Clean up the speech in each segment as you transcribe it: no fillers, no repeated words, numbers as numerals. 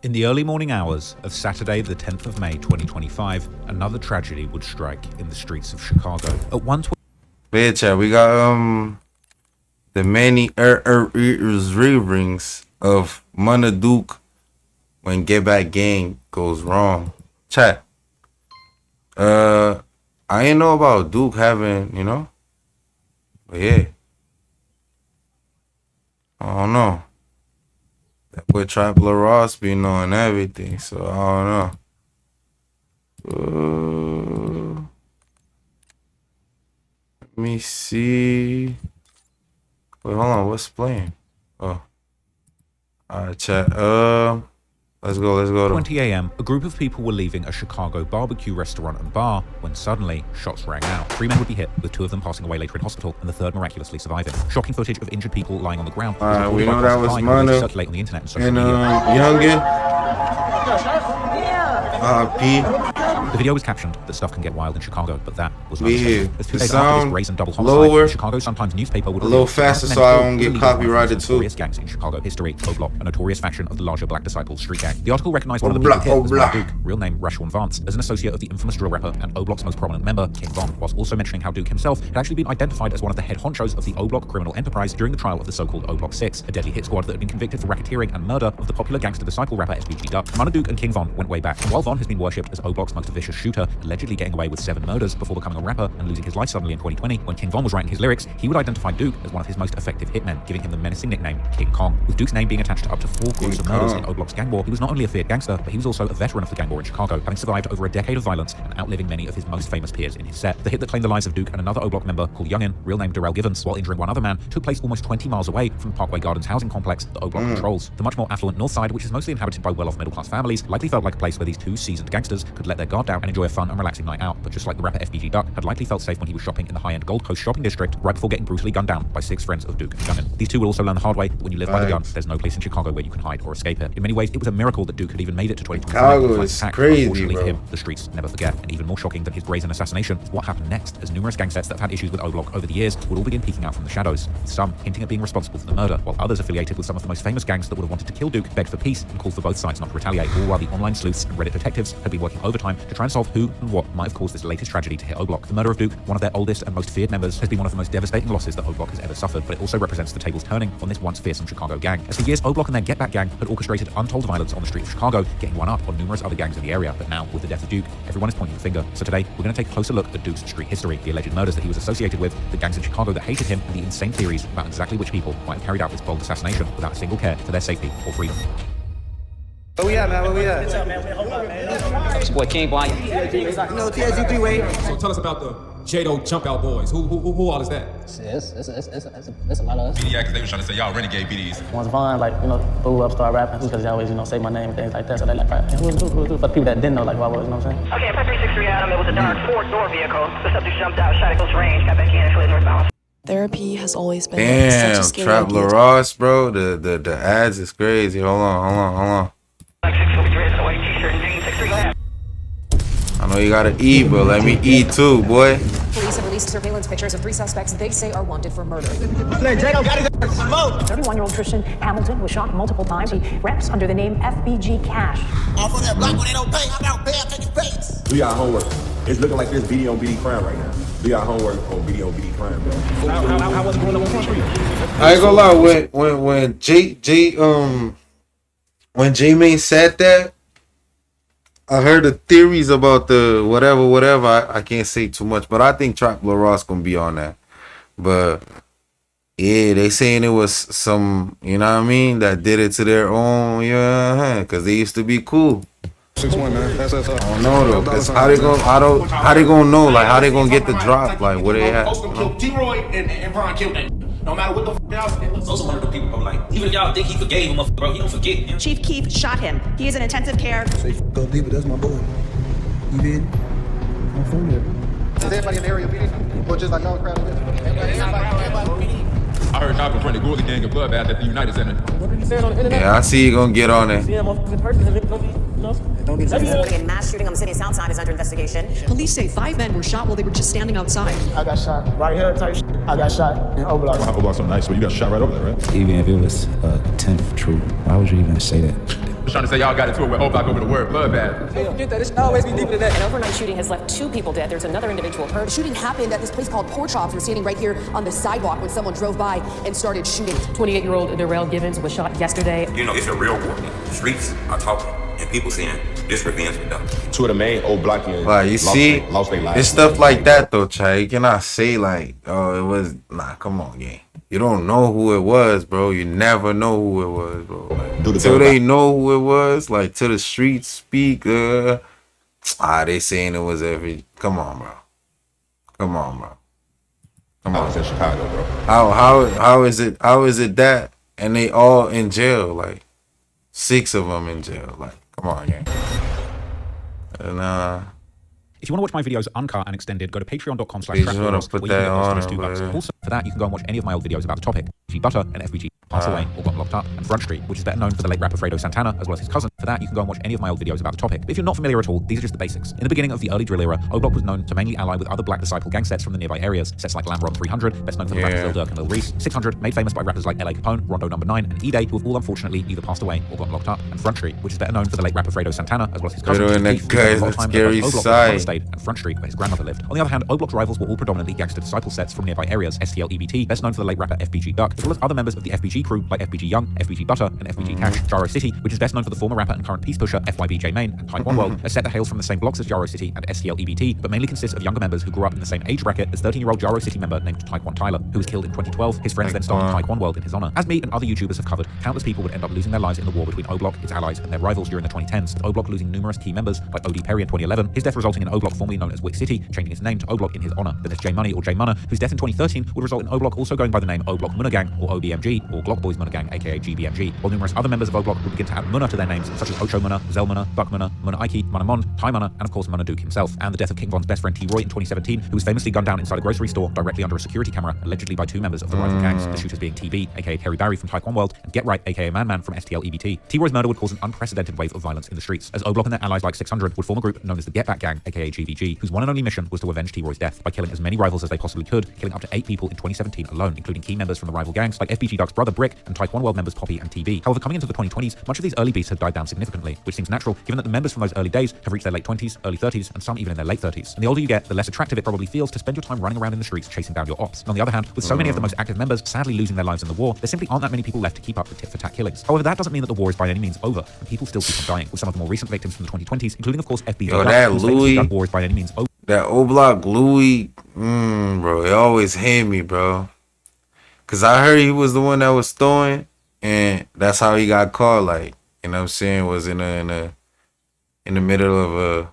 In the early morning hours of Saturday, the 10th of May, 2025, another tragedy would strike in the streets of Chicago. At 1:20. Bitch, we got the many re-rings of Munna Duke when GetBack gang goes wrong. Chat. I ain't know about Duke having, you know, but yeah. I don't know. That boy Trapler Ross be knowing everything, so I don't know. Let me see. Wait, hold on. What's playing? Oh. Alright, chat. Let's go. 20 a.m., a group of people were leaving a Chicago barbecue restaurant and bar when suddenly shots rang out. 3 men would be hit, with 2 of them passing away later in hospital and the 3rd miraculously surviving. Shocking footage of injured people lying on the ground. Alright, we know that was Munna circulate on the internet and social and media. Youngin. P. The video was captioned that stuff can get wild in Chicago, but that was not the sound brazen double homicide, lower, Chicago Sun-Times newspaper would a little faster so I don't get copyrighted too. Notorious gangs in Chicago history, O-Block, a notorious faction of the larger Black Disciples street gang. The article recognized one of the people hit as Munna Duke, real name Rashawn Vance, as an associate of the infamous drill rapper and O-Block's most prominent member, King Von, whilst also mentioning how Duke himself had actually been identified as one of the head honchos of the O-Block criminal enterprise during the trial of the so-called O-Block 6, a deadly hit squad that had been convicted for racketeering and murder of the popular gangster disciple rapper SBG Duck. Munna Duke and King Von went way back, and while Von has been worshipped as O-Block's most vicious shooter, allegedly getting away with 7 murders before becoming a rapper and losing his life suddenly in 2020, when King Von was writing his lyrics, he would identify Duke as one of his most effective hitmen, giving him the menacing nickname King Kong. With Duke's name being attached to up to 4 groups of murders in O-Block's gang war, he was not only a feared gangster, but he was also a veteran of the gang war in Chicago, having survived over a decade of violence and outliving many of his most famous peers in his set. The hit that claimed the lives of Duke and another O-Block member called Youngin, real name Darrell Givens, while injuring one other man, took place almost 20 miles away from the Parkway Gardens housing complex that O-Block controls. The much more affluent north side, which is mostly inhabited by well-off middle-class families, likely felt like a place where these 2 seasoned gangsters could let their guard down and enjoy a fun and relaxing night out. But just like the rapper FBG Duck had likely felt safe when he was shopping in the high-end Gold Coast shopping district right before getting brutally gunned down by 6 friends of Duke and Youngin. These 2 will also learn the hard way that when you live by the gun, there's no place in Chicago where you can hide or escape it. In many ways, it was a miracle that Duke had even made it to 2025. Chicago is crazy, unfortunately bro. for him, the streets never forget. And even more shocking than his brazen assassination is what happened next, as numerous gang sets that have had issues with O-Block over the years would all begin peeking out from the shadows, with some hinting at being responsible for the murder, while others affiliated with some of the most famous gangs that would have wanted to kill Duke begged for peace and called for both sides not to retaliate, all while the online sleuths and Reddit detectives had been working overtime to try and solve who and what might have caused this latest tragedy to hit O-Block. The murder of Duke, one of their oldest and most feared members, has been one of the most devastating losses that O-Block has ever suffered, but it also represents the tables turning on this once fearsome Chicago gang. As for years, O-Block and their GetBack gang had orchestrated untold violence on the streets of Chicago, getting one up on numerous other gangs in the area, but now, with the death of Duke, everyone is pointing the finger. So today, we're going to take a closer look at Duke's street history, the alleged murders that he was associated with, the gangs in Chicago that hated him, and the insane theories about exactly which people might have carried out this bold assassination without a single care for their safety or freedom. Where we at, man? Where we at? What's up, man? It's boy King Blind. No, TSU3 way. So tell us about the J-Do Jump Out Boys. Who all is that? It's a lot of us. Yeah, because they were trying to say y'all renegade BDs. Once Vaughn, like, you know, blew up, started rapping, because he always, you know, say my name and things like that. So they like, right, who? For the people that didn't know, like, who I was, you know what I'm saying? Okay, 5363 Adam, it was a dark 4-door vehicle. The subject jumped out, shot at close range, got back in, and fled northbound. Therapy has always been Damn, such a scary Trapler Ross, bro. The ads is crazy. Hold on. I know you got an E, but let me E too, boy. Police have released surveillance pictures of 3 suspects they say are wanted for murder. 31-year-old Christian Hamilton was shot multiple times. He raps under the name FBG Cash. Off on that block when they don't pay, I'm out there taking face. Do y'all homework. It's looking like there's BD on BD crime right now. Do y'all homework on BD crime, bro. How was it going on Front Street? I ain't gonna lie, when J-Mane said that, I heard the theories about the whatever. I can't say too much, but I think Trapler Ross gonna be on that. But yeah, they saying it was some, you know what I mean, that did it to their own, yeah, because they used to be cool. 6-1, man. That's us. I don't know though, because how they gonna know, like how they gonna get the drop, like what they have. T-Roy and Brian killed that. No matter what the f*** else. Also one of the people, bro, like, even if y'all think he forgave him, bro, he don't forget him. Chief Keef shot him. He is in intensive care. Say go deeper, that's my boy. You did? I'm from there. Is everybody in the area beating? Or just like y'all crowd? I heard y'all confronted Gordy Gang of Bloodbath at the United Center. Yeah, I see you gonna get on it. A mass shooting on the city of Southside is under investigation. Police say 5 men were shot while they were just standing outside. I got shot right here type shit. I got shot in O-Block. O-Block's so nice, but you got shot right over there, right? Even if it was 10th true, why would you even say that? Just trying to say y'all got into it with O-Block over the word bloodbath. Forget that. It should always be deeper than that. An overnight shooting has left 2 people dead. There's another individual hurt. The shooting happened at this place called Pork Chops. We're standing right here on the sidewalk when someone drove by and started shooting. 28-year-old Darrell Givens was shot yesterday. You know, it's a real war. The streets are talking, and people saying this revenge was done. 2 of the main O-Blockians Like, you see, lost their lives. it's stuff like that though, Chad. You cannot say like, oh, it was, nah, come on, gang. You don't know who it was, bro. You never know who it was, bro. Like, until they know who it was, like, till the streets speak, they saying it was every, come on, bro. Come on, bro. Come on. I was in Chicago, bro. How is it that, and they all in jail, like, 6 of them in jail, like, come on, gang. And if you want to watch my videos uncut and extended, go to patreon.com/track. You just want to put that on. Also, for that, you can go and watch any of my old videos about the topic. FBG Butter and FBG passed away or got locked up, and Front Street, which is better known for the late rapper Fredo Santana, as well as his cousin. For that, you can go and watch any of my old videos about the topic. But if you're not familiar at all, these are just the basics. In the beginning of the early drill era, O-Block was known to mainly ally with other Black Disciple gang sets from the nearby areas. Sets like Lamron 300, best known for the rappers Lil Durk and Lil Reese. 600, made famous by rappers like LA Capone, Rondo No. 9, and E-Day, who have all unfortunately either passed away or got locked up. And Front Street, which is better known for the late rapper Fredo Santana, as well as his cousin. And Front Street, where his grandmother lived. On the other hand, O-Block's rivals were all predominantly gangster disciple sets from nearby areas. STL EBT, best known for the late rapper FBG Duck, as well as other members of the FBG crew like FBG Young, FBG Butter, and FBG Cash. Jaro City, which is best known for the former rapper and current peace pusher FYB J Main, and Taekwondo World, a set that hails from the same blocks as Jaro City and STL EBT, but mainly consists of younger members who grew up in the same age bracket as 13-year-old Jaro City member named Taekwondo Tyler, who was killed in 2012. His friends then started Taekwondo World in his honor. As me and other YouTubers have covered, countless people would end up losing their lives in the war between O-Block, its allies, and their rivals during the 2010s, with O-Block losing numerous key members like OD Perry in 2011, his death resulting in O-Block formerly known as Wick City changing its name to O-Block in his honor. Then there's J Money or J Munna, whose death in 2013 would result in O-Block also going by the name O-Block Munna Gang or OBMG, or Glock Boys Munna Gang aka GBMG, while numerous other members of O-Block would begin to add Munna to their names, such as Ocho Munna, Zel Munna, Buck Munna, Munna Ike, Munna Mond, Ty Munna, and of course Munna Duke himself. And the death of King Von's best friend T-Roy in 2017, who was famously gunned down inside a grocery store directly under a security camera, allegedly by 2 members of the rival gangs, the shooters being TB, aka Perry Barry from Taekwondo World, and Get Right, aka Man Man from STL EBT. T-Roy's murder would cause an unprecedented wave of violence in the streets, as O-Block and their allies like 600 would form a group known as the GetBack Gang, aka GVG, whose one and only mission was to avenge T-Roy's death by killing as many rivals as they possibly could, killing up to 8 people in 2017 alone, including key members from the rival gangs like FBG Duck's brother Brick and Taekwondo World members Poppy and TB. However, coming into the 2020s, much of these early beasts had died down significantly, which seems natural given that the members from those early days have reached their late 20s, early 30s, and some even in their late 30s. And the older you get, the less attractive it probably feels to spend your time running around in the streets chasing down your ops. And on the other hand, with so many of the most active members sadly losing their lives in the war, there simply aren't that many people left to keep up with tit-for-tat killings. However, that doesn't mean that the war is by any means over, and people still keep on dying, with some of the more recent victims from the 2020s, including of course FBG Duck, whose famously gun war is by any means over. That O-Block Louis, bro, it always hit me, bro. Cause I heard he was the one that was throwing, and that's how he got caught. Like, you know what I'm saying, was in the middle of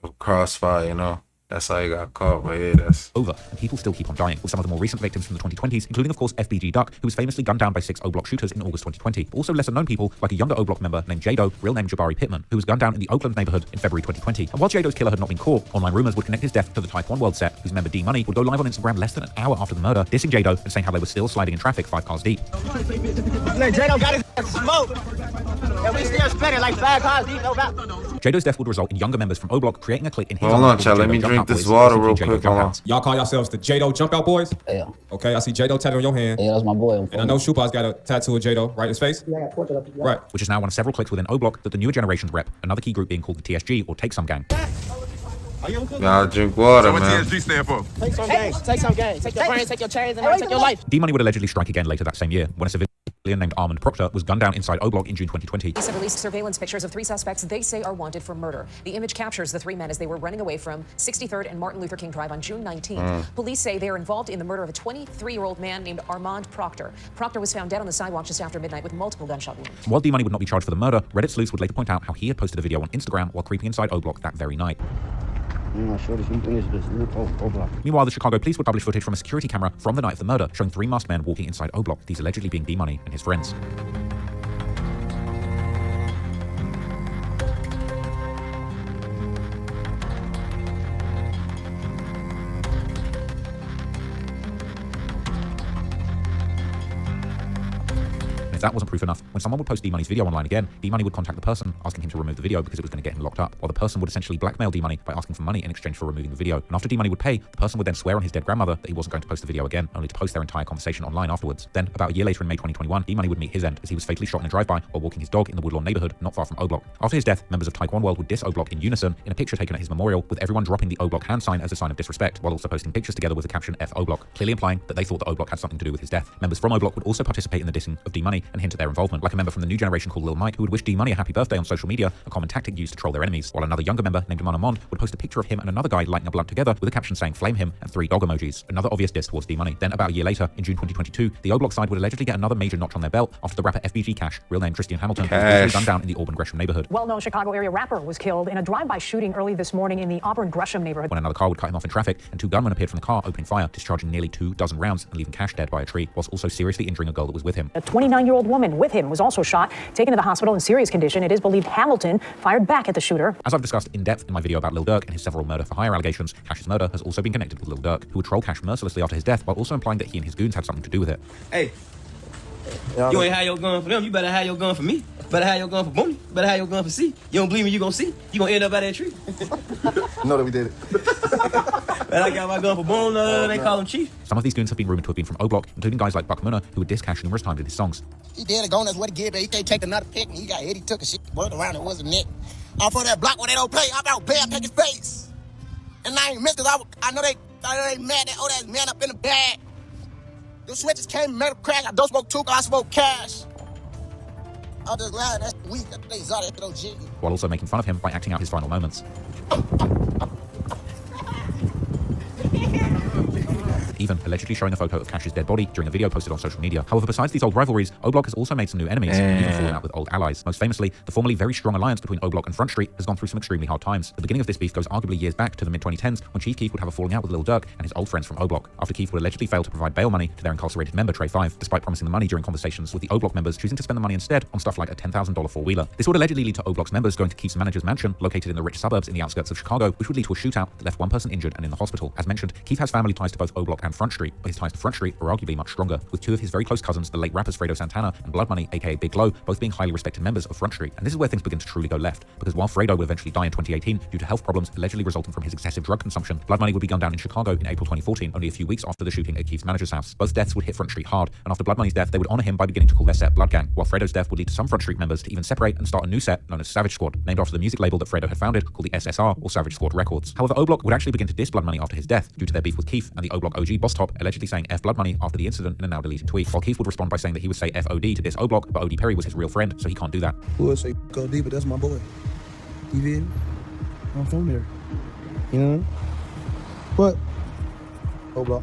a crossfire, you know. That's how he got caught, but yeah, that's over, and people still keep on dying, with some of the more recent victims from the 2020s, including of course FBG Duck, who was famously gunned down by 6 O-Block shooters in August 2020. Also lesser known people like a younger O-Block member named Jado, real name Jabari Pittman, who was gunned down in the Oakland neighborhood in February 2020. And while Jado's killer had not been caught, online rumors would connect his death to the Taekwondo World set, whose member D Money would go live on Instagram less than an hour after the murder, dissing Jado and saying how they were still sliding in traffic 5 cars deep. Jado got his smoke, and we still spinning like 5 cars deep, no doubt. Jado's death would result in younger members from O-Block creating a clique in his Hold on, child, let me drink this water real quick. Y'all call yourselves the Jado Jump Out Boys? Yeah. Okay, I see Jado tattooed on your hand. Yeah, that's my boy. And I know Shoopah's got a tattoo of Jado right in his face. Yeah, right. Which is now one of several cliques within O-Block that the newer generations rep, another key group being called the TSG, or Take Some Gang. Y'all drink water, so man. What TSG stand for? Take some gang. Take some gang. Take your brains, take your chains, and take your life. D-Money would allegedly strike again later that same year, when a civilian named Armand Proctor was gunned down inside O-Block in June 2020. Police have released surveillance pictures of 3 suspects they say are wanted for murder. The image captures the 3 men as they were running away from 63rd and Martin Luther King Drive on June 19th. Police say they are involved in the murder of a 23-year-old man named Armand Proctor. Proctor was found dead on the sidewalk just after midnight with multiple gunshot wounds. While D-Money would not be charged for the murder, Reddit sleuths would later point out how he had posted a video on Instagram while creeping inside O-Block that very night. Meanwhile, the Chicago police would publish footage from a security camera from the night of the murder, showing 3 masked men walking inside O-Block, these allegedly being D-Money and his friends. if that wasn't proof enough, when someone would post D-Money's video online again, D-Money would contact the person asking him to remove the video because it was going to get him locked up, while the person would essentially blackmail D-Money by asking for money in exchange for removing the video. And after D-Money would pay, the person would then swear on his dead grandmother that he wasn't going to post the video again, only to post their entire conversation online afterwards. Then, about a year later in May 2021, D-Money would meet his end as he was fatally shot in a drive-by while walking his dog in the Woodlawn neighborhood not far from O-Block. After his death, members of Taekwon World would diss O-Block in unison in a picture taken at his memorial, with everyone dropping the O-Block hand sign as a sign of disrespect, while also posting pictures together with the caption F O-Block, clearly implying that they thought that O-Block had something to do with his death. Members from O-Block would also participate in the dissing of D-Money and hint at their involvement, like a member from the new generation called Lil Mike who would wish D-Money a happy birthday on social media, a common tactic used to troll their enemies, while another younger member named Munna would post a picture of him and another guy lighting a blunt together with a caption saying flame him and 3 dog emojis, another obvious diss towards D-Money. Then about a year later, in June 2022, the O-Block side would allegedly get another major notch on their belt after the rapper FBG Cash, real name Christian Hamilton, was brutally gunned down in the Auburn Gresham neighborhood. Well-known Chicago area rapper was killed in a drive-by shooting early this morning in the Auburn Gresham neighborhood. When another car would cut him off in traffic, and 2 gunmen appeared from the car, opening fire, discharging nearly 24 rounds and leaving Cash dead by a tree, whilst also seriously injuring a girl that was with him. A 29-year-old woman with him was also shot, taken to the hospital in serious condition. It is believed Hamilton fired back at the shooter. As I've discussed in depth in my video about Lil Durk and his several murder for hire allegations, Cash's murder has also been connected with Lil Durk, who would troll Cash mercilessly after his death while also implying that he and his goons had something to do with it. Hey, you ain't have your gun for them, you better have your gun for me. Better have your gun for Booney. Better have your gun for C. You don't believe me, you gonna see. You gonna end up out of that tree. No, that we did it. And I got my gun for Boone, they call him Chief. Some of these goons have been rumored to have been from O-Block, including guys like Buck Munna, who would diss Cash numerous times in his songs. He did it, going that's what he did, but he can't take another pick, and he got hit, he took a shit, word around, it wasn't it. Off of that block when they don't play, I'm out there, take his face. And I ain't missed, cause I know they mad, they owe that man up in the bag. The switches came, metal crack, I don't smoke Tuka, I smoke Cash. I'm just glad that's weak, that they saw that OG. While also making fun of him by acting out his final moments. Even allegedly showing a photo of Cash's dead body during a video posted on social media. However, besides these old rivalries, O-Block has also made some new enemies, and even fallen out with old allies. Most famously, the formerly very strong alliance between O-Block and Front Street has gone through some extremely hard times. The beginning of this beef goes arguably years back to the mid-2010s, when Chief Keef would have a falling out with Lil Durk and his old friends from O-Block, after Keef would allegedly fail to provide bail money to their incarcerated member Trey 5, despite promising the money during conversations with the O-Block members choosing to spend the money instead on stuff like a $10,000 four-wheeler. This would allegedly lead to O-Block's members going to Keef's manager's mansion, located in the rich suburbs in the outskirts of Chicago, which would lead to a shootout that left one person injured and in the hospital. As mentioned, Keef has family ties to both O-Block and Front Street, but his ties to Front Street are arguably much stronger, with 2 of his very close cousins, the late rappers Fredo Santana and Blood Money, aka Big Glow, both being highly respected members of Front Street. And this is where things begin to truly go left, because while Fredo would eventually die in 2018 due to health problems allegedly resulting from his excessive drug consumption, Blood Money would be gunned down in Chicago in April 2014, only a few weeks after the shooting at Keef's manager's house. Both deaths would hit Front Street hard, and after Blood Money's death, they would honor him by beginning to call their set Blood Gang, while Fredo's death would lead to some Front Street members to even separate and start a new set known as Savage Squad, named after the music label that Fredo had founded, called the SSR, or Savage Squad Records. However, O-Block would actually begin to diss Blood Money after his death, due to their beef with Keef and the O-Block OG Boss Top allegedly saying F Blood Money after the incident in a now deleted tweet, while Keef would respond by saying that he would say FOD to diss O-Block, but OD Perry was his real friend, so he can't do that. Who would say OD, but that's my boy. You feel me? I'm from there. You know? But O-Block.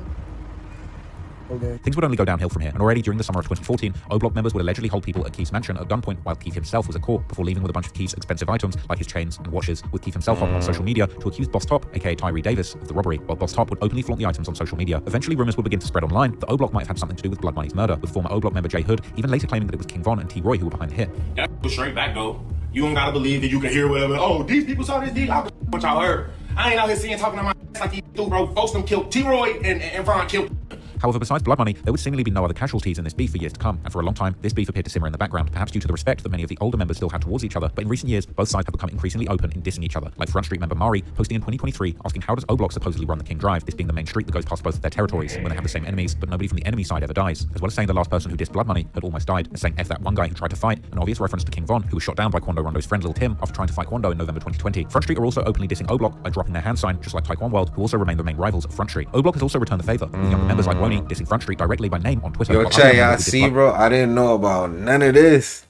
Okay. Things would only go downhill from here, and already during the summer of 2014, O-Block members would allegedly hold people at Keef's mansion at gunpoint while Keef himself was at court, before leaving with a bunch of Keef's expensive items like his chains and watches, with Keef himself on social media to accuse Boss Top, aka Tyree Davis, of the robbery, while Boss Top would openly flaunt the items on social media. Eventually, rumors would begin to spread online that O-Block might have had something to do with Blood Money's murder, with former O-Block member Jay Hood even later claiming that it was King Von and T-Roy who were behind the hit. That was straight back though. You don't gotta believe that you can hear whatever. Oh, these people saw this deal. What y'all heard? I ain't out here seeing talking to my ass like these do, bro. Folks them killed T-Roy and Von killed. However, besides Blood Money, there would seemingly be no other casualties in this beef for years to come, and for a long time, this beef appeared to simmer in the background, perhaps due to the respect that many of the older members still had towards each other. But in recent years, both sides have become increasingly open in dissing each other, like Front Street member Mari posting in 2023 asking how does O-Block supposedly run the King Drive, this being the main street that goes past both of their territories, when they have the same enemies, but nobody from the enemy side ever dies, as well as saying the last person who dissed Blood Money had almost died, and saying F that one guy who tried to fight, an obvious reference to King Von, who was shot down by Quando Rondo's friend Lil Tim after trying to fight Quando in November 2020. Front Street are also openly dissing O-Block by dropping their hand sign, just like Taekwon World, who also remain the main rivals of Front Street. O-Block has also returned the favor, with younger members like Woney dissing Front Street directly by name on Twitter. Yo, Che, I see, bro. I didn't know about none of this.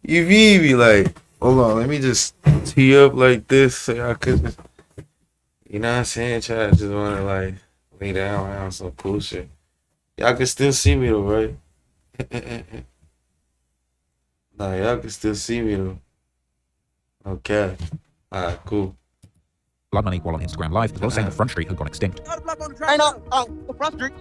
You feel me? Like, hold on, let me just tee up like this so y'all could just, you know what I'm saying? Che, I just want to like lay down around some cool shit. Y'all can still see me though, right? Nah, y'all can still see me though. Okay. Alright, cool. Blood Money while on Instagram Live, as well as saying that Front Street had gone extinct. Hey, no, the Front Street.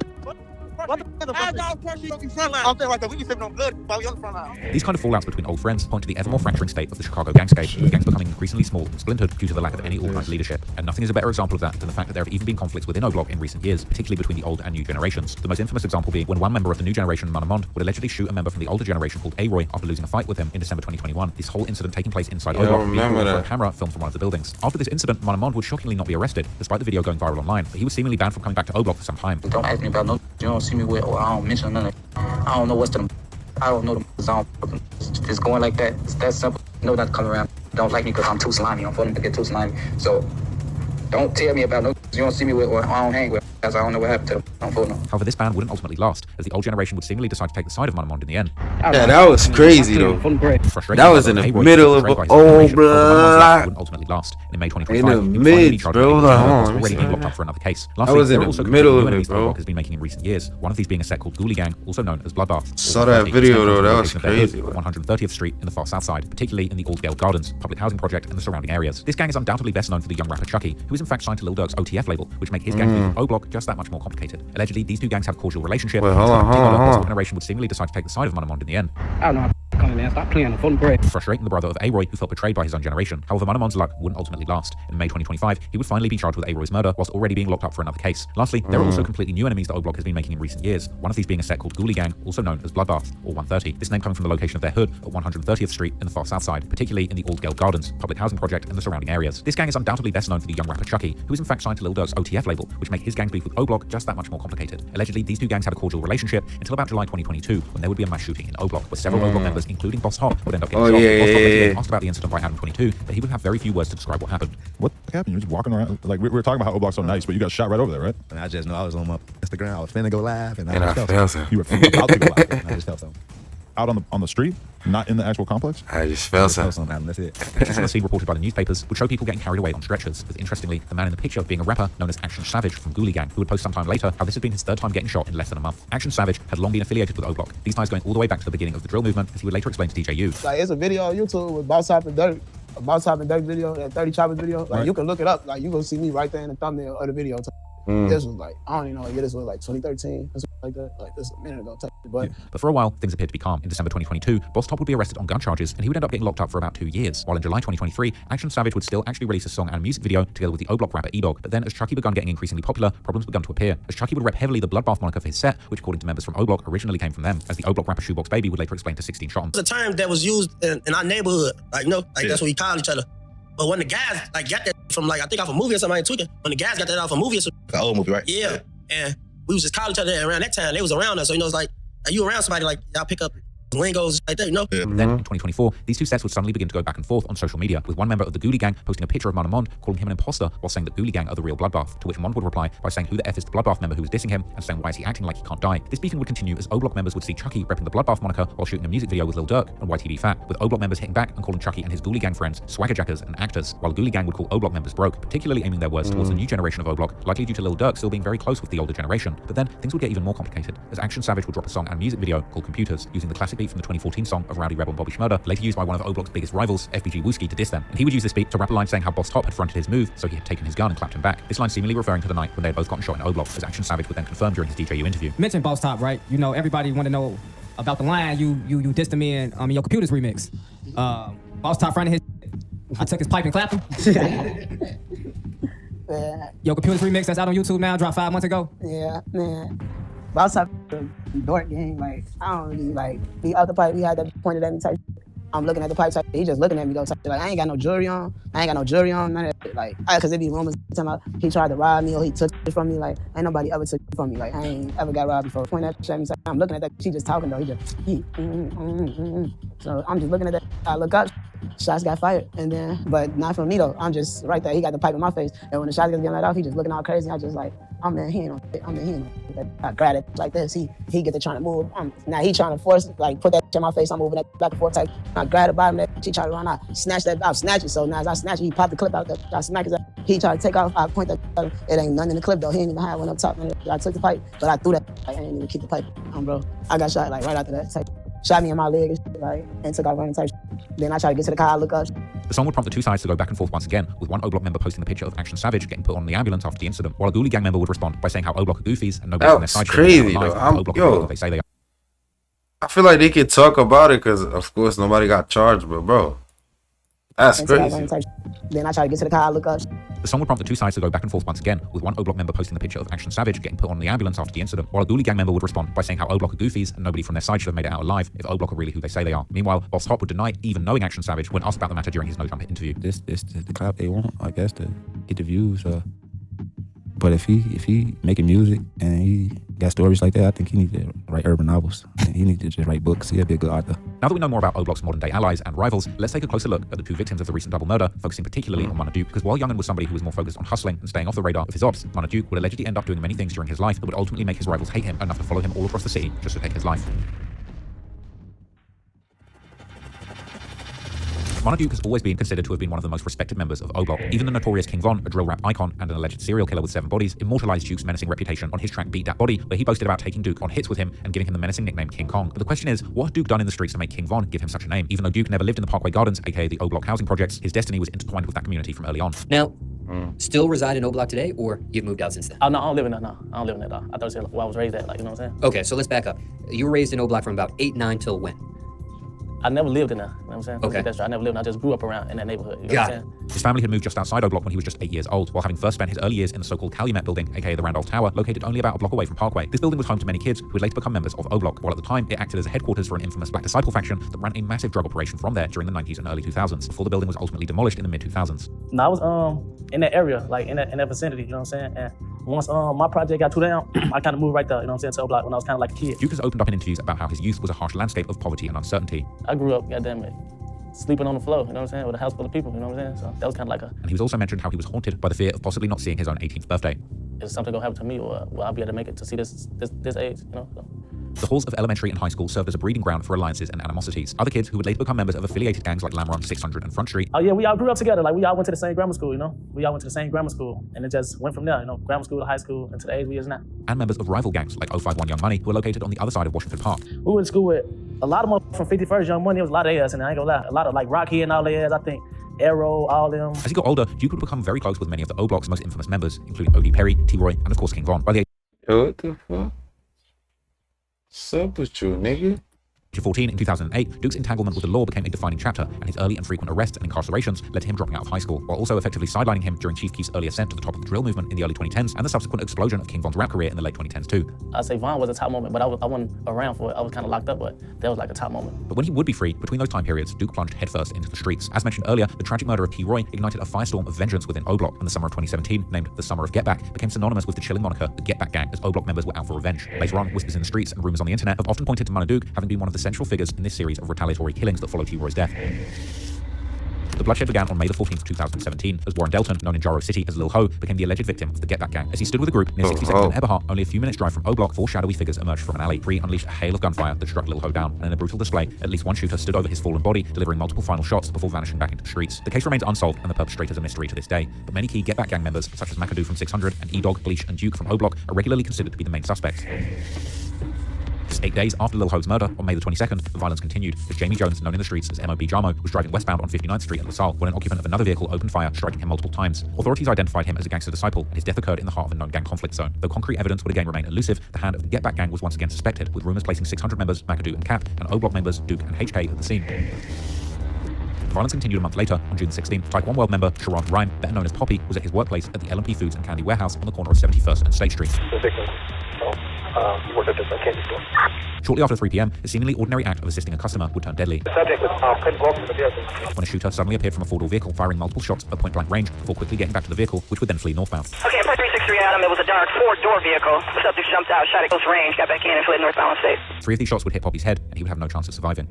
These kind of fallouts between old friends point to the ever more fracturing state of the Chicago gangscape, with gangs becoming increasingly small and splintered due to the lack of any organized leadership. And nothing is a better example of that than the fact that there have even been conflicts within O-Block in recent years, particularly between the old and new generations. The most infamous example being when one member of the new generation, Munna, would allegedly shoot a member from the older generation called A-Roy after losing a fight with him in December 2021. This whole incident taking place inside O-Block, being for a camera filmed from one of the buildings. After this incident, Munna would shockingly not be arrested, despite the video going viral online, but he was seemingly banned from coming back to O-Block for some time. Don't ask me about no, you don't see me with, or I don't mention none of I don't know what's to them. I don't know them. I don't, it's going like that. It's that simple. No, not to come around. Don't like me because I'm too slimy. I'm for them to get too slimy. So don't tell me about no you don't see me with, or I don't hang with, as I don't know what happened to them. I don't know. However, this ban wouldn't ultimately last, as the old generation would seemingly decide to take the side of Munna in the end. Yeah, that was crazy though. That was in the middle of O-Block. Wouldn't ultimately last. In May 2025, in the mid, bro. Already being locked up for another case. Lastly, I was in there are also the middle of enemies it, bro. O-Block has been making in recent years. One of these being a set called Ghoulie Gang, also known as Bloodbath. Saw that video though. That was crazy. At 130th Street in the far south side, particularly in the Aldgale Gardens public housing project and the surrounding areas. This gang is undoubtedly best known for the young rapper Chucky, who is in fact signed to Lil Durk's OTF label, which make his gang with O-Block just that much more complicated. Allegedly, these two gangs have a cordial relationship. Wait, hold on. The generation would seemingly decide to take the side of Munna in the end. I don't know how to come in, man. Stop playing the phone break. Frustrating the brother of A-Roy, who felt betrayed by his own generation. However, Munna's luck wouldn't ultimately last. In May 2025, he would finally be charged with A-Roy's murder, whilst already being locked up for another case. Lastly, there are also completely new enemies that O-Block has been making in recent years. One of these being a set called Ghoulie Gang, also known as Bloodbath, or 130. This name coming from the location of their hood at 130th Street in the far south side, particularly in the Aldgale Gardens public housing project and the surrounding areas. This gang is undoubtedly best known for the young rapper Chucky, who is in fact signed to Lil Durk's OTF label, which make his gang beef with O-Block just that much more complicated. Allegedly, these two gangs had a cordial relationship until about July 2022, when there would be a mass shooting in O-Block, where several O-Block members, including Boss Hop, would end up getting shot. Boss Hop asked about the incident by Adam 22, but he would have very few words to describe what happened. What happened? You're just walking around, like we were talking about how O-Block's so nice, but you got shot right over there, right? And I just know I was on my Instagram. I was finna go live, and I felt something. You were about to go live. And I just felt something. Out on the street, not in the actual complex? I just felt something. That's it. Pictures from the scene reported by the newspapers would show people getting carried away on stretchers, with interestingly, the man in the picture being a rapper known as Action Savage from Ghoulie Gang, who would post sometime later how this had been his third time getting shot in less than a month. Action Savage had long been affiliated with O-Block, these ties going all the way back to the beginning of the drill movement, as he would later explain to DJ U. Like, it's a video on YouTube with Boss Hop and Dirk. A Boss Hop and Dirk video, that 30 Choppers video. Like, you can look it up. Like, you gonna see me right there in the thumbnail of the video. This was like, I don't even know, this was like 2013 or something like that. Like, this a minute ago. But for a while, things appeared to be calm. In December 2022, Boss Top would be arrested on gun charges, and he would end up getting locked up for about 2 years. While in July 2023, Action Savage would still actually release a song and music video together with the O-Block rapper E-Dog. But then, as Chucky began getting increasingly popular, problems began to appear, as Chucky would rep heavily the Bloodbath moniker for his set, which according to members from O-Block originally came from them, as the O-Block rapper Shoebox Baby would later explain to 16 Shot. It's a term that was used in our neighborhood, like, that's what we call each other. But when the guys got that from, like, I think off a movie or something, I ain't tweaking. When the guys got that off a movie or something. The old movie, right? Yeah. And we was just calling each other around that time. They was around us. So, it's like you around somebody, like, y'all pick up lingos like that, Then in 2024, these two sets would suddenly begin to go back and forth on social media, with one member of the Ghoulie Gang posting a picture of Munna calling him an imposter while saying that Ghoulie Gang are the real Bloodbath, to which Mon would reply by saying who the F is the Bloodbath member who was dissing him, and saying why is he acting like he can't die. This beefing would continue as O-Block members would see Chucky repping the Bloodbath moniker while shooting a music video with Lil Durk and YTV Fat, with O-Block members hitting back and calling Chucky and his Ghoulie Gang friends swaggerjackers and actors, while Ghoulie Gang would call O-Block members broke, particularly aiming their words towards the new generation of O-Block, likely due to Lil Durk still being very close with the older generation. But then things would get even more complicated, as Action Savage would drop a song and music video called Computers, using the classic beat from the 2014 song of Rowdy Rebel and Bobby Shmurda, later used by one of O-Block's biggest rivals, FBG Wooski, to diss them. And he would use this beat to rap a line saying how Boss Top had fronted his move, so he had taken his gun and clapped him back. This line seemingly referring to the night when they had both gotten shot in O-Block, as Action Savage would then confirm during his DJU interview. Mention Boss Top, right? You know, everybody want to know about the line you dissed him in your Computers remix. Boss Top fronted his I took his pipe and clapped him. Your Computers remix that's out on YouTube now, dropped 5 months ago. Yeah, man. Boss Hop dork gang, like, I don't really, like, he out the pipe, he had that pointed at me type. I'm looking at the pipe type, he just looking at me though, type. Like, I ain't got no jewelry on, none of that shit. Like, cause it be rumors talking about he tried to rob me or he took it from me. Like, ain't nobody ever took it from me. Like, I ain't ever got robbed before. Point that shit at me, I'm looking at that, she just talking though, So I'm just looking at that, I look up, shots got fired, and then, but not from me though. I'm just right there, he got the pipe in my face, and when the shots get let off, he just looking all crazy. I just like, he ain't on shit. I grab it like this, he get to trying to move. Now he trying to force, like, put that shit in my face, I'm moving that back and forth type. I grab the bottom of that, she try to run out, snatch that, I'll snatch it. So now as I snatch it, he popped the clip out there, I smack his ass. He tried to take off, I point that at him. It ain't nothing in the clip though, he ain't even have one up top. I took the pipe, but I threw that, like, I ain't even keep the pipe on, bro. I got shot like right after that type. Shot me in my leg and shit, like, and took off running type. Then I tried to get to the car, I look up. The song would prompt the two sides to go back and forth once again, with one O-Block member posting the picture of Action Savage getting put on the ambulance after the incident, while a Ghoulie gang member would respond by saying how O-Block are goofies and nobody on their side. That's crazy, though. They say they are. I feel like they could talk about it because, of course, nobody got charged, but bro, that's crazy. Then I try to get to the car, I look up. The song would prompt the two sides to go back and forth once again, with one O-Block member posting the picture of Action Savage getting put on the ambulance after the incident, while a Ghoulie gang member would respond by saying how O-Block are goofies and nobody from their side should have made it out alive if O-Block are really who they say they are. Meanwhile, Boss Hop would deny even knowing Action Savage when asked about the matter during his No Trumpet interview. This the clout they want, I guess, to get the views. But if he making music and he got stories like that, I think he needs to write urban novels. He needs to just write books. He'll be a good author. Now that we know more about O-Block's modern day allies and rivals, let's take a closer look at the two victims of the recent double murder, focusing particularly on Munna Duke, because while Young'un was somebody who was more focused on hustling and staying off the radar of his ops, Munna Duke would allegedly end up doing many things during his life that would ultimately make his rivals hate him enough to follow him all across the city just to take his life. Munna Duke has always been considered to have been one of the most respected members of O-Block. Even the notorious King Von, a drill rap icon and an alleged serial killer with 7 bodies, immortalized Duke's menacing reputation on his track Beat That Body, where he boasted about taking Duke on hits with him and giving him the menacing nickname King Kong. But the question is, what had Duke done in the streets to make King Von give him such a name? Even though Duke never lived in the Parkway Gardens, aka the O-Block housing projects, his destiny was intertwined with that community from early on. Now, still reside in O-Block today, or you've moved out since then? Oh, no, I don't live in that now. I don't live in that. I thought it was where I was raised at, like, you know what I'm saying? Okay, so let's back up. You were raised in O-Block from about 8, 9 till when? I never lived in there, you know what I'm saying? Okay. That's right. I never lived in there. I just grew up around in that neighborhood. You know what I'm saying? His family had moved just outside O-Block when he was just 8 years old, while having first spent his early years in the so-called Calumet building, aka the Randolph Tower, located only about a block away from Parkway. This building was home to many kids who would later become members of O-Block, while at the time it acted as a headquarters for an infamous Black Disciple faction that ran a massive drug operation from there during the 90s and early 2000s, before the building was ultimately demolished in the mid-2000s. No, I was in that area, like in that vicinity, you know what I'm saying? And once my project got too down, I kind of moved right there, you know what I'm saying, to O-Block when I was kind of like a kid. Duke has opened up in interviews about how his youth was a harsh landscape of poverty and uncertainty. I grew up, goddamn it, sleeping on the floor, you know what I'm saying, with a house full of people, you know what I'm saying? So that was kind of like And he was also mentioned how he was haunted by the fear of possibly not seeing his own 18th birthday. Is something gonna happen to me, or will I be able to make it to see this age, you know? So. The halls of elementary and high school served as a breeding ground for alliances and animosities. Other kids who would later become members of affiliated gangs like Lamron, 600, and Front Street. Oh yeah, we all grew up together. Like we all went to the same grammar school, you know? We all went to the same grammar school, and it just went from there, you know, grammar school to high school, and to the age we is now. And members of rival gangs like 051 Young Money, who were located on the other side of Washington Park. We went to school with a lot of them from 51st Young Money. It was a lot of ass, and I ain't gonna lie, a lot of like Rocky and all their ass, I think. Arrow, all them. As he got older, Duke would become very close with many of the O-Block's most infamous members, including O.D. Perry, T-Roy, and of course King Von. By the What the fuck? What's up with you, nigga? Age of 14 in 2008, Duke's entanglement with the law became a defining chapter, and his early and frequent arrests and incarcerations led to him dropping out of high school, while also effectively sidelining him during Chief Keef's early ascent to the top of the drill movement in the early 2010s, and the subsequent explosion of King Von's rap career in the late 2010s too. I'd say Von was a top moment, but I wasn't around for it. I was kind of locked up, but that was like a top moment. But when he would be free, between those time periods, Duke plunged headfirst into the streets. As mentioned earlier, the tragic murder of T-Roy ignited a firestorm of vengeance within O-Block, and the summer of 2017, named the Summer of GetBack, became synonymous with the chilling moniker the GetBack Gang, as O-Block members were out for revenge. Later on, whispers in the streets and rumors on the internet have often pointed to Munna Duke having been one of the central figures in this series of retaliatory killings that followed T-Roy's death. The bloodshed began on May the 14th, 2017, as Warren Delton, known in Jaro City as Lil Ho, became the alleged victim of the GetBack Gang. As he stood with a group near 62nd and Eberhart, only a few minutes drive from O-Block, 4 shadowy figures emerged from an alley. 3 unleashed a hail of gunfire that struck Lil Ho down, and in a brutal display, at least one shooter stood over his fallen body, delivering multiple final shots before vanishing back into the streets. The case remains unsolved, and the perpetrators a mystery to this day, but many key GetBack Gang members, such as McAdoo from 600 and E-Dog, Bleach, and Duke from O-Block, are regularly considered to be the main suspects. Just 8 days after Lil Ho's murder, on May the 22nd, the violence continued, as Jamie Jones, known in the streets as MOB Jamo, was driving westbound on 59th Street in LaSalle when an occupant of another vehicle opened fire, striking him multiple times. Authorities identified him as a gangster disciple, and his death occurred in the heart of a known gang conflict zone. Though concrete evidence would again remain elusive, the hand of the GetBack Gang was once again suspected, with rumors placing 600 members, McAdoo and Cap, and O-Block members, Duke and HK, at the scene. The violence continued a month later. On June 16th, Type 1 World member Sharon Rhyme, better known as Poppy, was at his workplace at the LMP Foods and Candy Warehouse on the corner of 71st and State Street. Worked at this candy store. Shortly after 3 p.m., a seemingly ordinary act of assisting a customer would turn deadly. The subject couldn't walk to the vehicle. When a shooter suddenly appeared from a four-door vehicle, firing multiple shots at point-blank range before quickly getting back to the vehicle, which would then flee northbound. Okay, 363 Adam, it was a dark 4-door vehicle. The subject jumped out, shot at close range, got back in and fled northbound state. 3 of these shots would hit Poppy's head, and he would have no chance of surviving.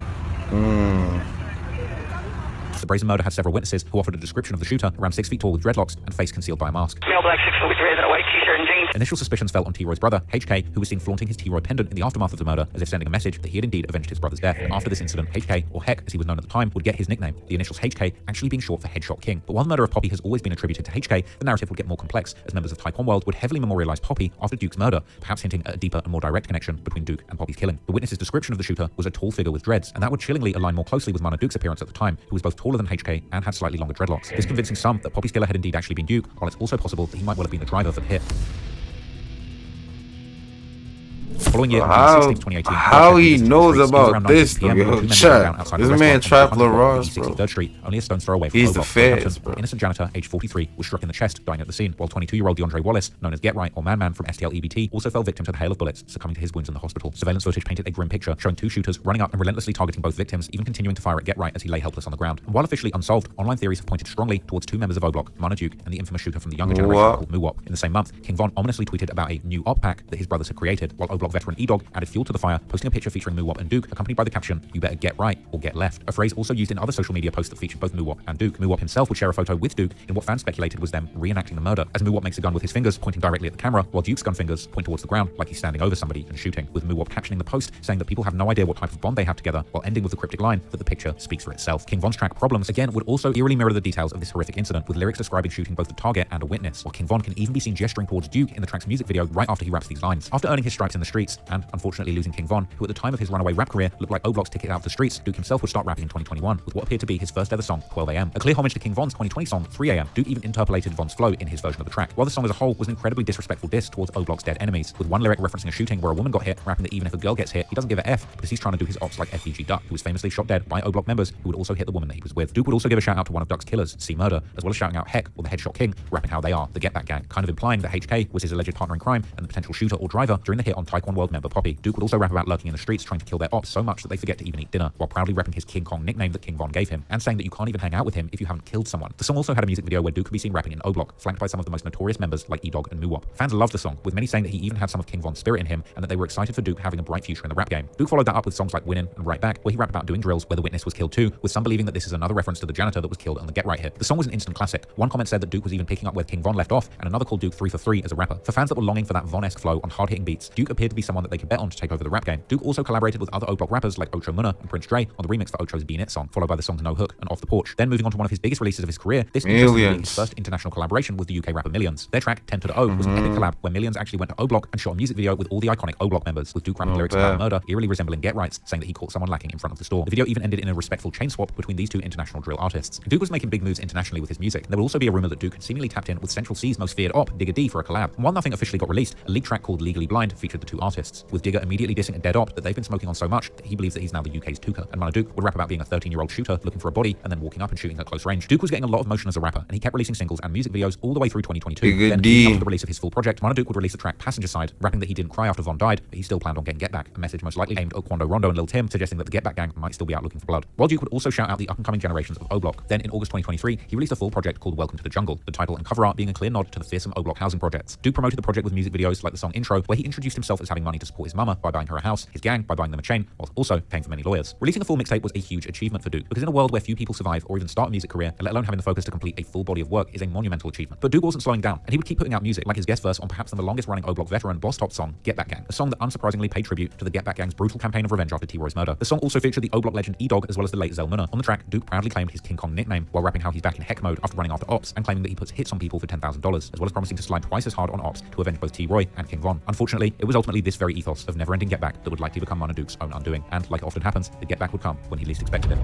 The brazen murder had several witnesses who offered a description of the shooter, around 6 feet tall with dreadlocks and face concealed by a mask. Male black 6 foot red in a white t-shirt and jeans. Initial suspicions fell on T-Roy's brother, HK, who was seen flaunting his T-Roy pendant in the aftermath of the murder, as if sending a message that he had indeed avenged his brother's death. And after this incident, HK, or Heck as he was known at the time, would get his nickname, the initials HK actually being short for Headshot King. But while the murder of Poppy has always been attributed to HK, the narrative would get more complex, as members of Type 1 World would heavily memorialize Poppy after Duke's murder, perhaps hinting at a deeper and more direct connection between Duke and Poppy's killing. The witness's description of the shooter was a tall figure with dreads, and that would chillingly align more closely with Munna Duke's appearance at the time, who was both taller taller than HK and had slightly longer dreadlocks. This convincing some that Poppy's killer had indeed actually been Duke, while it's also possible that he might well have been the driver for the hit. Following year, how he knows about this? This man trapped LaRoss, bro. 63rd Street, only a stone's throw away from He's the O'Block. feds, bro. The innocent janitor, age 43, was struck in the chest, dying at the scene, while 22-year-old DeAndre Wallace, known as Get Right or Man Man from STL EBT, also fell victim to the hail of bullets, succumbing to his wounds in the hospital. Surveillance footage painted a grim picture, showing two shooters running up and relentlessly targeting both victims, even continuing to fire at Get Right as he lay helpless on the ground. And while officially unsolved, online theories have pointed strongly towards two members of O'Block, Munna Duke and the infamous shooter from the younger generation called Muwop. In the same month, King Von ominously tweeted about a new op pack that his brothers had created, while O'Block veteran E-Dog added fuel to the fire, posting a picture featuring Muwop and Duke, accompanied by the caption, "You better get right or get left," a phrase also used in other social media posts that featured both Muwop and Duke. Muwop himself would share a photo with Duke in what fans speculated was them reenacting the murder, as Muwop makes a gun with his fingers pointing directly at the camera, while Duke's gun fingers point towards the ground like he's standing over somebody and shooting, with Muwop captioning the post saying that people have no idea what type of bond they have together, while ending with the cryptic line that the picture speaks for itself. King Von's track Problems again would also eerily mirror the details of this horrific incident, with lyrics describing shooting both the target and a witness, while King Von can even be seen gesturing towards Duke in the track's music video right after he raps these lines. After earning his stripes in the streets, and unfortunately losing King Von, who at the time of his runaway rap career looked like O'Block's ticket out of the streets, Duke himself would start rapping in 2021 with what appeared to be his first ever song, 12 AM. A clear homage to King Von's 2020 song, 3 AM. Duke even interpolated Von's flow in his version of the track. While the song as a whole was an incredibly disrespectful diss towards O'Block's dead enemies, with one lyric referencing a shooting where a woman got hit, rapping that even if a girl gets hit, he doesn't give a F because he's trying to do his ops like FDG Duck, who was famously shot dead by O'Block members who would also hit the woman that he was with. Duke would also give a shout out to one of Duck's killers, C Murder, as well as shouting out Heck or the Headshot King, rapping how they are the GetBack gang, kind of implying that HK was his alleged partner in crime and the potential shooter or driver during the hit on Taekwon World member Poppy. Duke would also rap about lurking in the streets trying to kill their ops so much that they forget to even eat dinner, while proudly repping his King Kong nickname that King Von gave him, and saying that you can't even hang out with him if you haven't killed someone. The song also had a music video where Duke could be seen rapping in O'Block, flanked by some of the most notorious members like E-Dog and Muwop. Fans loved the song, with many saying that he even had some of King Von's spirit in him, and that they were excited for Duke having a bright future in the rap game. Duke followed that up with songs like Winnin' and Right Back, where he rapped about doing drills where the witness was killed too, with some believing that this is another reference to the janitor that was killed on the Get Right hit. The song was an instant classic. One comment said that Duke was even picking up where King Von left off, and another called Duke 3 for 3 as a rapper. For fans that were longing for that Von-esque flow on hard-hitting beats, Duke appeared to be someone that they could bet on to take over the rap game. Duke also collaborated with other O'Block rappers like Ocho Munna and Prince Dre on the remix for Ocho's Bean It song, followed by the songs No Hook and Off the Porch. Then moving on to one of his biggest releases of his career, this being his first international collaboration with the UK rapper Millions. Their track 10 to the O was an epic collab where Millions actually went to O'Block and shot a music video with all the iconic O'Block members, with Duke rapping lyrics about murder eerily resembling Get Right's, saying that he caught someone lacking in front of the store. The video even ended in a respectful chain swap between these two international drill artists. Duke was making big moves internationally with his music, and there will also be a rumor that Duke had seemingly tapped in with Central C's most feared op, Digger D, for a collab. And while nothing officially got released, a leaked track called Legally Blind featured the two artists, with Digger immediately dissing a dead op that they've been smoking on so much that he believes that he's now the UK's Tuka. And Munna Duke would rap about being a 13-year-old shooter looking for a body and then walking up and shooting at close range. Duke was getting a lot of motion as a rapper, and he kept releasing singles and music videos all the way through 2022. Then, after the release of his full project, Munna Duke would release the track Passenger Side, rapping that he didn't cry after Von died, but he still planned on getting Get Back, a message most likely aimed at Quando Rondo and Lil Tim, suggesting that the Get Back gang might still be out looking for blood. While Duke would also shout out the up-and-coming generations of O'Block. Then in August 2023, he released a full project called Welcome to the Jungle, the title and cover art being a clear nod to the fearsome O'Block housing projects. Duke promoted the project with music videos like the song Intro, where he introduced himself as having money to support his mama by buying her a house, his gang by buying them a chain, whilst also paying for many lawyers. Releasing a full mixtape was a huge achievement for Duke, because in a world where few people survive or even start a music career, let alone having the focus to complete a full body of work, is a monumental achievement. But Duke wasn't slowing down, and he would keep putting out music, like his guest verse on perhaps the longest running O'Block veteran Boss Top song, Get Back Gang, a song that unsurprisingly paid tribute to the Get Back gang's brutal campaign of revenge after T-Roy's murder. The song also featured the O'Block legend E-Dog as well as the late Zell Munna. On the track, Duke proudly claimed his King Kong nickname while rapping how he's back in heck mode after running after ops, and claiming that he puts hits on people for $10,000, as well as promising to slide twice as hard on ops to avenge both T-Roy and King Von. Unfortunately, it was ultimately this very ethos of never-ending Get Back that would likely become Munna Duke's own undoing, and like it often happens, the Get Back would come when he least expected it.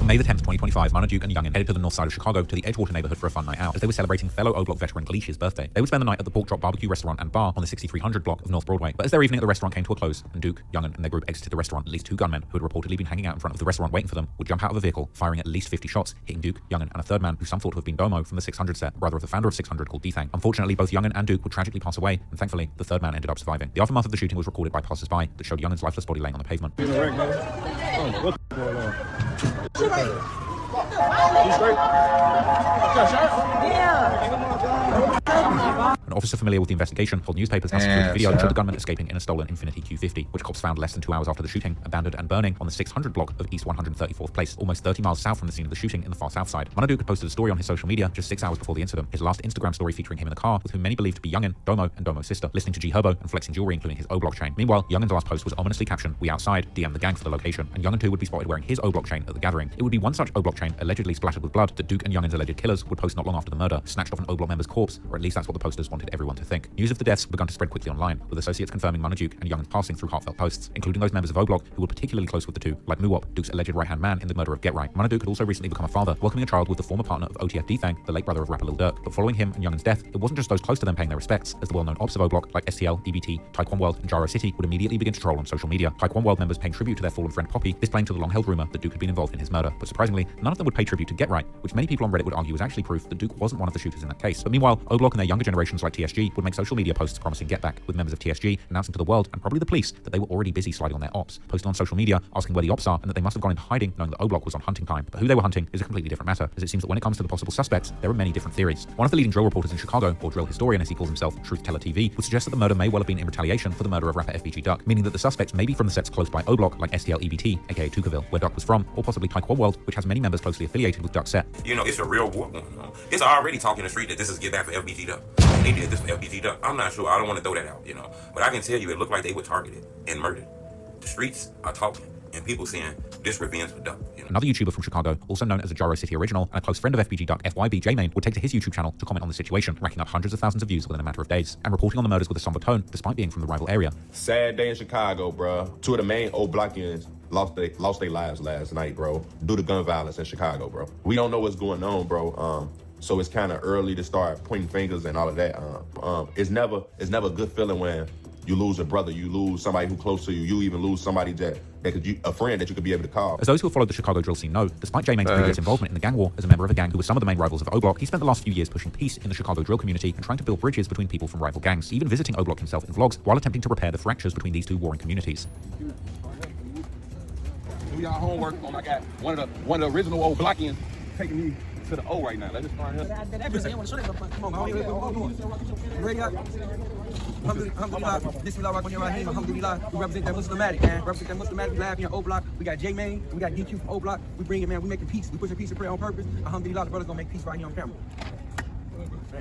On May the 10th, 2025, Munna Duke and Youngin headed to the north side of Chicago to the Edgewater neighborhood for a fun night out, as they were celebrating fellow O'Block veteran Galish's birthday. They would spend the night at the Pork Chop Barbecue Restaurant and Bar on the 6300 block of North Broadway. But as their evening at the restaurant came to a close, and Duke, Youngin, and their group exited the restaurant, at least two gunmen, who had reportedly been hanging out in front of the restaurant waiting for them, would jump out of a vehicle, firing at least 50 shots, hitting Duke, Youngin, and a third man who some thought to have been Domo from the 600 set, brother of the founder of 600 called D-Thang. Unfortunately, both Youngin and Duke would tragically pass away, and thankfully, the third man ended up surviving. The aftermath of the shooting was recorded by passers-by that showed Youngin's lifeless body laying on the pavement. An officer familiar with the investigation told newspapers how security video showed the gunman escaping in a stolen Infiniti Q50, which cops found less than 2 hours after the shooting, abandoned and burning on the 600 block of East 134th Place, almost 30 miles south from the scene of the shooting in the far south side. Munna Duke had posted a story on his social media just 6 hours before the incident, his last Instagram story featuring him in the car with whom many believed to be Youngin, Domo, and Domo's sister, listening to G Herbo and flexing jewelry including his O-Block chain. Meanwhile, Youngin's last post was ominously captioned, "We outside, DM the gang for the location," and Youngin too would be spotted wearing his O-Block chain at the gathering. It would be one such O-Block chain, allegedly splattered with blood, that Duke and Youngin's alleged killers would post not long after the murder, snatched off an O-Block member's corpse, or at least that's what the posters wanted wanted everyone to think. News of the deaths began to spread quickly online, with associates confirming Munna and Youngen's passing through heartfelt posts, including those members of O Block who were particularly close with the two, like Muwop, Duke's alleged right-hand man in the murder of GetBack. Munna had also recently become a father, welcoming a child with the former partner of OTF D-Thang, the late brother of rapper Lil Durk. But following him and Youngen's death, it wasn't just those close to them paying their respects, as the well-known ops of O Block like STL, DBT, Taekwon World, and Jaro City would immediately begin to troll on social media. Taekwon World members paying tribute to their fallen friend Poppy, this playing to the long-held rumor that Duke had been involved in his murder. But surprisingly, none of them would pay tribute to GetBack, which many people on Reddit would argue was actually proof that Duke wasn't one of the shooters in that case. But meanwhile, O Block and their younger generations like TSG would make social media posts promising GetBack, with members of TSG announcing to the world and probably the police that they were already busy sliding on their ops, posting on social media asking where the ops are and that they must have gone into hiding knowing that O Block was on hunting time. But who they were hunting is a completely different matter, as it seems that when it comes to the possible suspects, there are many different theories. One of the leading drill reporters in Chicago, or drill historian as he calls himself, Truth Teller TV, would suggest that the murder may well have been in retaliation for the murder of rapper FBG Duck, meaning that the suspects may be from the sets close by O Block like STL EBT, aka Tukaville, where Duck was from, or possibly Taekwon World, which has many members closely affiliated with Duck's set. You know, it's a real war going on. It's already talking in the street that this is GetBack for FBG Duck. And they did this for FBG Duck. I'm not sure. I don't want to throw that out, you know. But I can tell you, it looked like they were targeted and murdered. The streets are talking, and people saying this revenge for Duck. You know? Another YouTuber from Chicago, also known as a Jaro City original and a close friend of FBG Duck, FYB J-Main, would take to his YouTube channel to comment on the situation, racking up hundreds of thousands of views within a matter of days, and reporting on the murders with a somber tone, despite being from the rival area. Sad day in Chicago, bro. Two of the main old Blockians lost their lives last night, bro, due to gun violence in Chicago, bro. We don't know what's going on, bro. So it's kind of early to start pointing fingers and all of that. It's never a good feeling when you lose a brother, you lose somebody who's close to you, you even lose somebody a friend that you could be able to call. As those who have followed the Chicago drill scene know, despite J-Main's previous involvement in the gang war as a member of a gang who was some of the main rivals of O Block, he spent the last few years pushing peace in the Chicago drill community and trying to build bridges between people from rival gangs, even visiting O Block himself in vlogs while attempting to repair the fractures between these two warring communities. Do y'all homework on I got one of the original old Blockians taking me to the O right now. Let's just start here. Ready up? Alhamdulillah, Bismillah, Rahmanir-Rahim, Alhamdulillah. We represent that Muslimatic, man. Represent that Muslimatic. We live here in O Block. We got J-Main, we got DQ from O Block. We bring it, man. We making peace. We pushing peace and prayer on purpose. Alhamdulillah, the brothers gonna make peace right here on camera.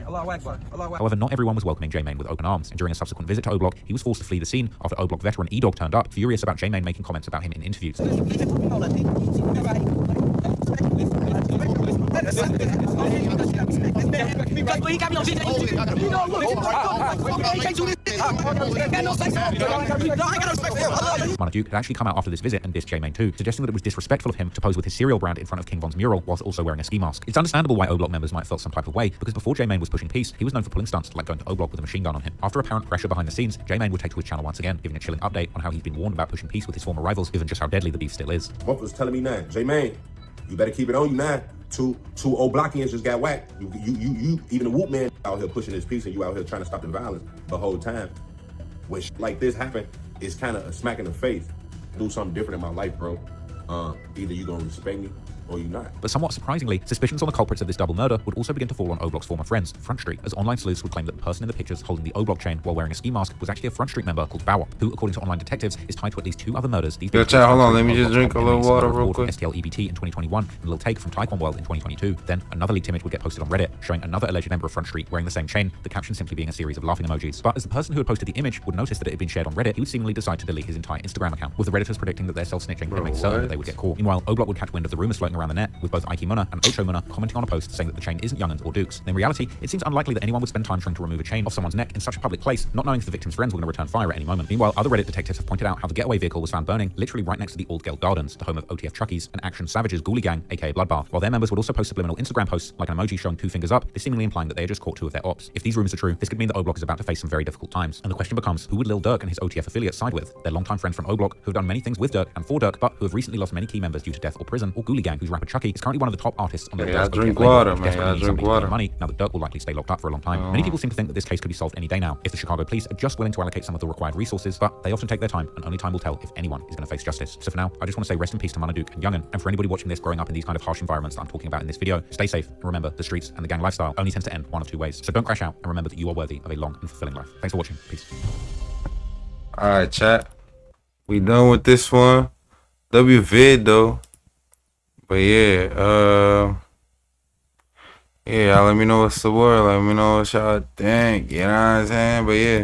Allahu Akbar. Allahu Akbar. However, not everyone was welcoming J-Main with open arms, and during a subsequent visit to O Block, he was forced to flee the scene after O Block veteran E-Dog turned up, furious about J-Main making comments about him in interviews. Munna had actually come out after this visit and dissed J-Main too, suggesting that it was disrespectful of him to pose with his cereal brand in front of King Von's mural whilst also wearing a ski mask. It's understandable why O Block members might have felt some type of way, because before J-Main was pushing peace, he was known for pulling stunts like going to O Block with a machine gun on him. After apparent pressure behind the scenes, J-Main would take to his channel once again, giving a chilling update on how he's been warned about pushing peace with his former rivals, given just how deadly the beef still is. What was telling me now, J-Main, you better keep it on you now. Two old Blockians just got whacked. You even the Whoop man out here pushing his peace and you out here trying to stop the violence the whole time. When like this happen, it's kind of a smack in the face. Do something different in my life, bro. Either you gonna respect me or you not. But somewhat surprisingly, suspicions on the culprits of this double murder would also begin to fall on O Block's former friends, Front Street, as online sleuths would claim that the person in the pictures holding the O Block chain while wearing a ski mask was actually a Front Street member called Bawop, who, according to online detectives, is tied to at least 2 other murders. These Yo, chat, hold on, let me just drink a little water real quick. STL EBT in 2021 and a little take from Taekwon World in 2022. Then another leaked image would get posted on Reddit showing another alleged member of Front Street wearing the same chain, the caption simply being a series of laughing emojis. But as the person who had posted the image would notice that it had been shared on Reddit, he would seemingly decide to delete his entire Instagram account, with the Redditors predicting that their self-snitching would make certain that they would get caught. Meanwhile, O Block would catch wind of the rumors floating around the net, with both Munna and Ocho Munna commenting on a post saying that the chain isn't Youngen's or Duke's. And in reality, it seems unlikely that anyone would spend time trying to remove a chain off someone's neck in such a public place, not knowing if the victim's friends were going to return fire at any moment. Meanwhile, other Reddit detectives have pointed out how the getaway vehicle was found burning literally right next to the Old Gale Gardens, the home of OTF Chuckies and Action Savage's Ghoulie Gang, aka Bloodbath, while their members would also post subliminal Instagram posts like an emoji showing 2 fingers up, this seemingly implying that they had just caught 2 of their ops. If these rumors are true, this could mean that O Block is about to face some very difficult times. And the question becomes, who would Lil Durk and his OTF affiliates side with? Their longtime friends from O Block, who have done many things with Durk and for Durk, but who have recently lost many key members due to death or prison, or Ghoulie Gang, whose rapper Chucky is currently one of the top artists on the drink water, man. I drink water. Money, now that Durk will likely stay locked up for a long time. Many people seem to think that this case could be solved any day now, if the Chicago police are just willing to allocate some of the required resources, but they often take their time, and only time will tell if anyone is going to face justice. So for now, I just want to say rest in peace to Munna and Youngen, and for anybody watching this growing up in these kind of harsh environments that I'm talking about in this video, stay safe, and remember, the streets and the gang lifestyle only tends to end one of 2 ways. So don't crash out, and remember that you are worthy of a long and fulfilling life. Thanks for watching. Peace. Alright, chat. We done with this one. WVid though. But yeah, yeah, y'all let me know what's the word. Let me know what y'all think. You know what I'm saying? But yeah.